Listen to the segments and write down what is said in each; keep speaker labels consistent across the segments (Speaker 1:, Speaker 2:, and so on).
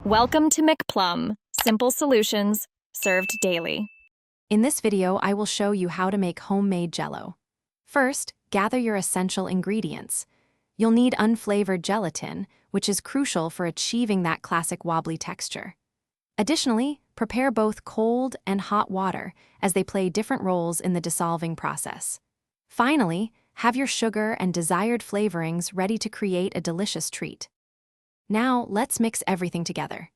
Speaker 1: Welcome to McPlum, simple solutions served daily.
Speaker 2: In this video, I will show you how to make homemade Jello. First, gather your essential ingredients. You'll need unflavored gelatin, which is crucial for achieving that classic wobbly texture. Additionally, prepare both cold and hot water, as they play different roles in the dissolving process. Finally, have your sugar and desired flavorings ready to create a delicious treat. Now, let's mix everything together.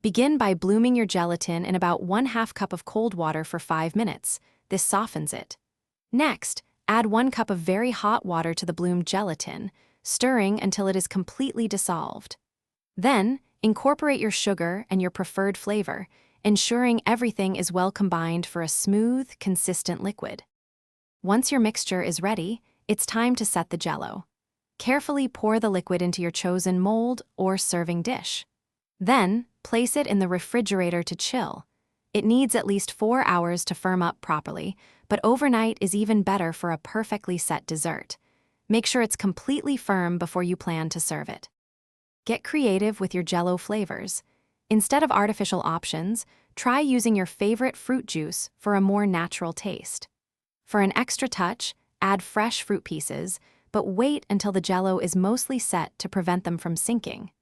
Speaker 2: Begin by blooming your gelatin in about 1/2 cup of cold water for 5 minutes. This softens it. Next, add 1 cup of very hot water to the bloomed gelatin, stirring until it is completely dissolved. Then, incorporate your sugar and your preferred flavor, ensuring everything is well combined for a smooth, consistent liquid. Once your mixture is ready, it's time to set the Jello. Carefully pour the liquid into your chosen mold or serving dish. Then, place it in the refrigerator to chill. It needs at least 4 hours to firm up properly, but overnight is even better for a perfectly set dessert. Make sure it's completely firm before you plan to serve it. Get creative with your Jello flavors. Instead of artificial options, try using your favorite fruit juice for a more natural taste. For an extra touch, add fresh fruit pieces, but wait until the Jello is mostly set to prevent them from sinking.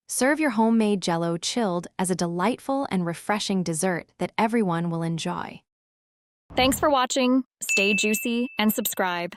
Speaker 2: Serve your homemade Jello chilled as a delightful and refreshing dessert that everyone will enjoy.
Speaker 1: Thanks for watching. Stay juicy and subscribe.